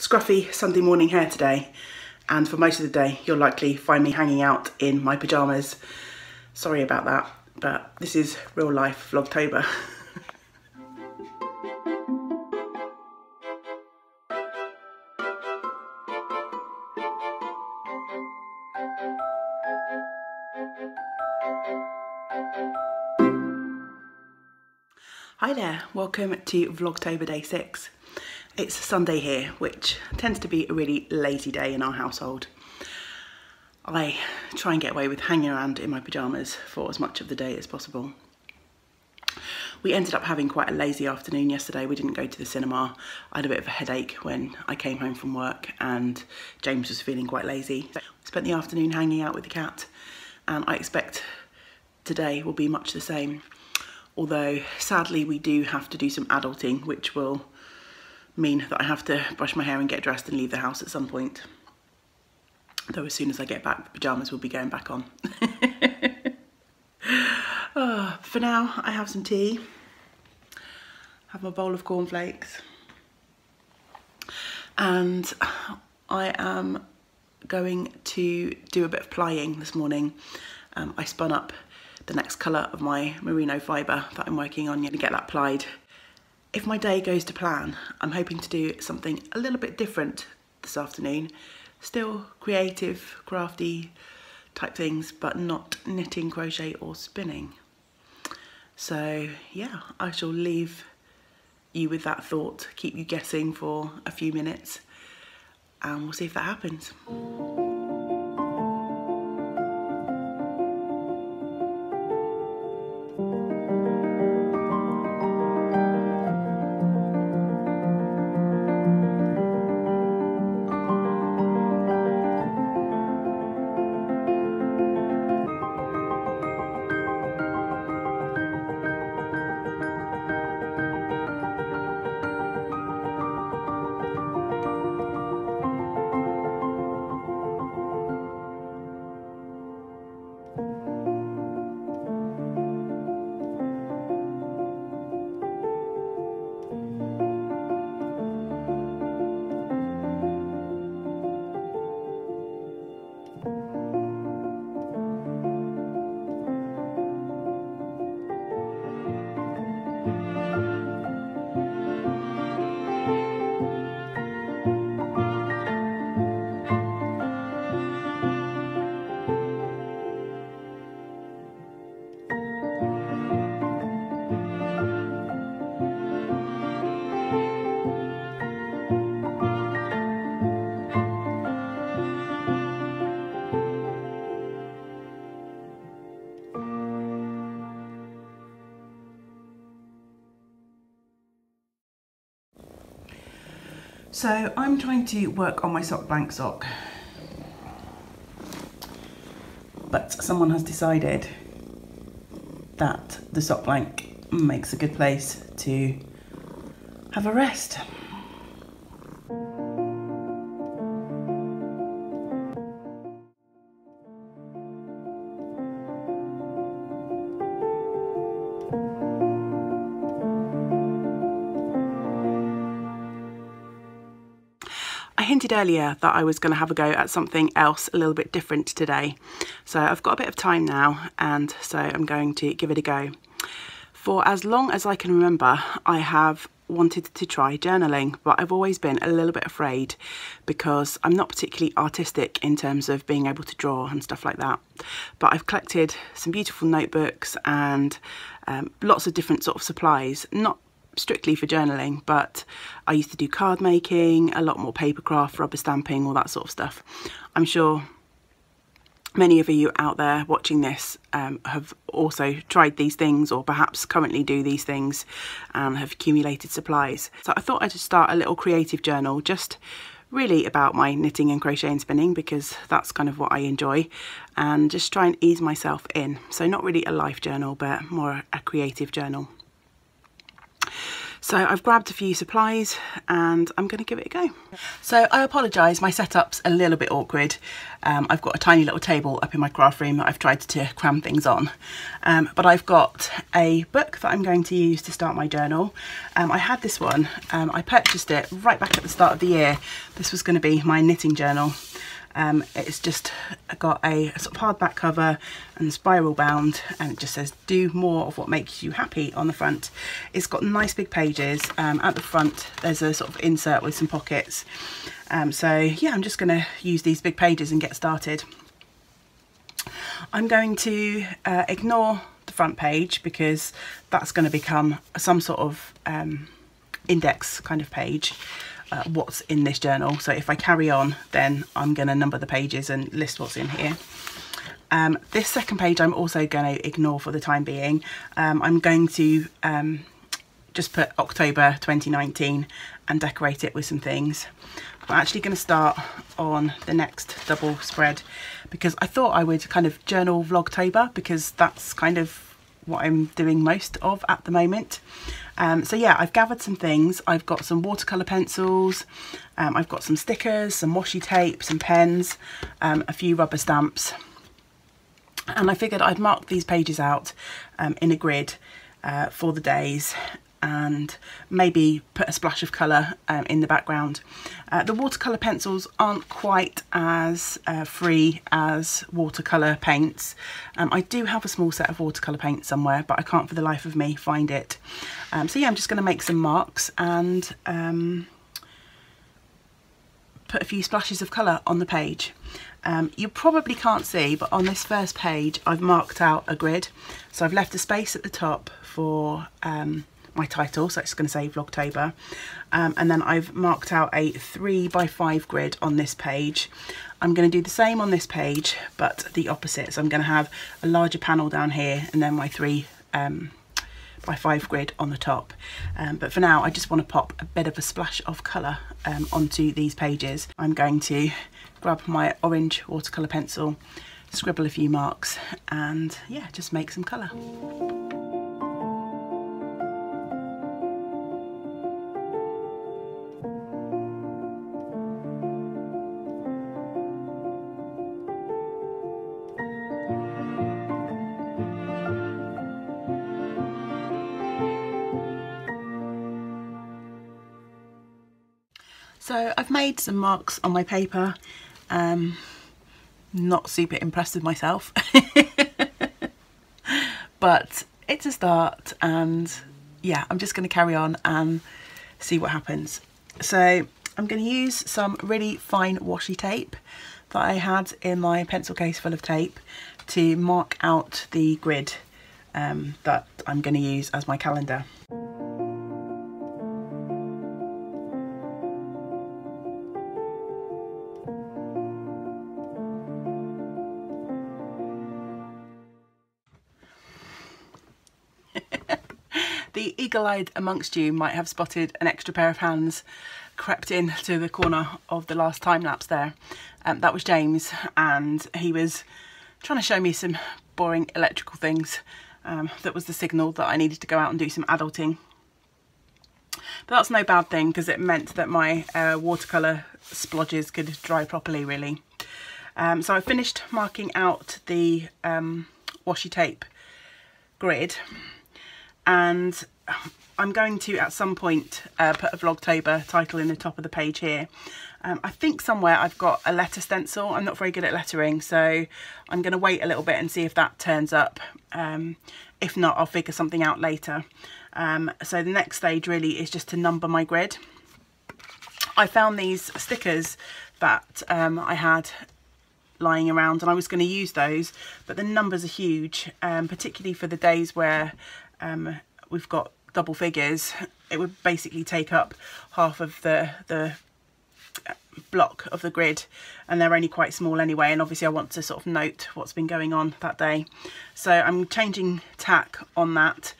scruffy Sunday morning hair today, and for most of the day you'll likely find me hanging out in my pyjamas. Sorry about that, but this is real life Vlogtober. Hi there, welcome to Vlogtober Day 6. It's Sunday here, which tends to be a really lazy day in our household. I try and get away with hanging around in my pyjamas for as much of the day as possible. We ended up having quite a lazy afternoon yesterday. We didn't go to the cinema. I had a bit of a headache when I came home from work and James was feeling quite lazy. We spent the afternoon hanging out with the cat, and I expect today will be much the same. Although sadly we do have to do some adulting, which will mean that I have to brush my hair and get dressed and leave the house at some point. Though as soon as I get back, the pyjamas will be going back on. For now, I have some tea, have my bowl of cornflakes, and I am going to do a bit of plying this morning. I spun up the next colour of my merino fibre that I'm working on, to get that plied. If my day goes to plan, I'm hoping to do something a little bit different this afternoon. Still creative, crafty type things, but not knitting, crochet or spinning. So yeah, I shall leave you with that thought, keep you guessing for a few minutes, and we'll see if that happens. So I'm trying to work on my sock blank sock, but someone has decided that the sock blank makes a good place to have a rest. I hinted earlier that I was going to have a go at something else a little bit different today. So I've got a bit of time now, and so I'm going to give it a go. For as long as I can remember, I have wanted to try journaling, but I've always been a little bit afraid because I'm not particularly artistic in terms of being able to draw and stuff like that. But I've collected some beautiful notebooks and lots of different sort of supplies, not strictly for journaling, but I used to do card making, a lot more paper craft, rubber stamping, all that sort of stuff. I'm sure many of you out there watching this have also tried these things, or perhaps currently do these things and have accumulated supplies. So I thought I'd just start a little creative journal, just really about my knitting and crochet and spinning, because that's kind of what I enjoy, and just try and ease myself in. So not really a life journal, but more a creative journal. So I've grabbed a few supplies and I'm going to give it a go. So I apologise, my setup's a little bit awkward. I've got a tiny little table up in my craft room that I've tried to cram things on. But I've got a book that I'm going to use to start my journal. I had this one, I purchased it right back at the start of the year. This was going to be my knitting journal. It's just got a sort of hardback cover and spiral bound, and it just says do more of what makes you happy on the front. It's got nice big pages. At the front there's a sort of insert with some pockets. So yeah, I'm just going to use these big pages and get started. I'm going to ignore the front page because that's going to become some sort of index kind of page. What's in this journal. So if I carry on, then I'm going to number the pages and list what's in here. This second page I'm also going to ignore for the time being. I'm going to just put October 2019 and decorate it with some things. I'm actually going to start on the next double spread because I thought I would kind of journal Vlogtober, because that's kind of what I'm doing most of at the moment. So yeah, I've gathered some things. I've got some watercolour pencils, I've got some stickers, some washi tape, some pens, a few rubber stamps, and I figured I'd mark these pages out in a grid for the days and maybe put a splash of colour in the background. The watercolour pencils aren't quite as free as watercolour paints. I do have a small set of watercolour paint somewhere, but I can't for the life of me find it. So yeah, I'm just going to make some marks and put a few splashes of colour on the page. You probably can't see, but on this first page I've marked out a grid. So I've left a space at the top for my title, so it's going to say Vlogtober, and then I've marked out a 3x5 grid on this page. I'm going to do the same on this page but the opposite, so I'm going to have a larger panel down here and then my 3x5 grid on the top. But for now I just want to pop a bit of a splash of colour onto these pages. I'm going to grab my orange watercolour pencil, scribble a few marks, and yeah, just make some colour. So I've made some marks on my paper. Not super impressed with myself, but it's a start, and yeah, I'm just going to carry on and see what happens. So I'm going to use some really fine washi tape that I had in my pencil case full of tape to mark out the grid that I'm going to use as my calendar. The eagle-eyed amongst you might have spotted an extra pair of hands crept in to the corner of the last time lapse there. That was James, and he was trying to show me some boring electrical things. That was the signal that I needed to go out and do some adulting. But that's no bad thing, because it meant that my watercolour splodges could dry properly, really. So I finished marking out the washi tape grid, and I'm going to at some point put a Vlogtober title in the top of the page here. I think somewhere I've got a letter stencil. I'm not very good at lettering, so I'm going to wait a little bit and see if that turns up. If not, I'll figure something out later. So the next stage really is just to number my grid. I found these stickers that I had lying around, and I was going to use those, but the numbers are huge, particularly for the days where we've got double figures. It would basically take up half of the block of the grid, and they're only quite small anyway, and obviously I want to sort of note what's been going on that day. So I'm changing tack on that.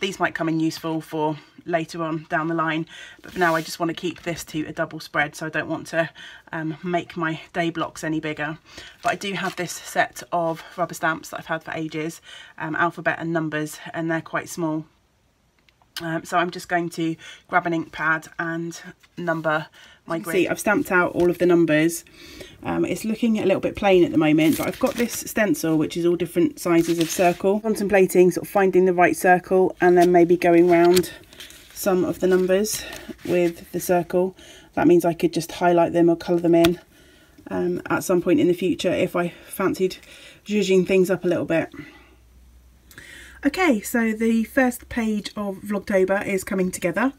These might come in useful for later on down the line, but for now I just want to keep this to a double spread, so I don't want to make my day blocks any bigger. But I do have this set of rubber stamps that I've had for ages, alphabet and numbers, and they're quite small. So I'm just going to grab an ink pad and number my grid. See, I've stamped out all of the numbers. It's looking a little bit plain at the moment, but I've got this stencil which is all different sizes of circle. Contemplating sort of finding the right circle and then maybe going round some of the numbers with the circle. That means I could just highlight them or colour them in at some point in the future if I fancied zhuzhing things up a little bit. Okay, so the first page of Vlogtober is coming together.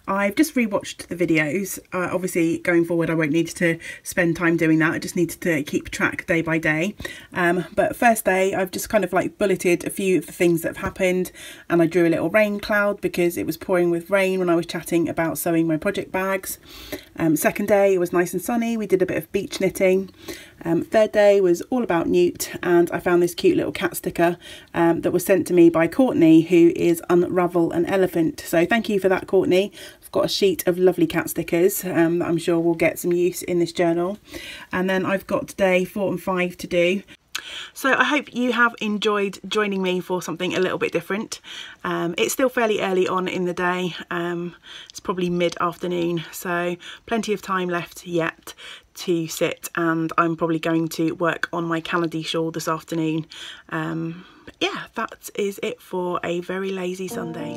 I've just rewatched the videos. Obviously going forward I won't need to spend time doing that, I just need to keep track day by day. But first day I've just kind of like bulleted a few of the things that have happened, and I drew a little rain cloud because it was pouring with rain when I was chatting about sewing my project bags. Second day it was nice and sunny, we did a bit of beach knitting. Third day was all about Newt, and I found this cute little cat sticker that was sent to me by Courtney, who is Unravel an Elephant. So thank you for that, Courtney. I've got a sheet of lovely cat stickers that I'm sure will get some use in this journal. And then I've got day 4 and 5 to do. So I hope you have enjoyed joining me for something a little bit different. It's still fairly early on in the day. It's probably mid-afternoon, so plenty of time left yet to sit, and I'm probably going to work on my Canada shawl this afternoon. Yeah, that is it for a very lazy Sunday.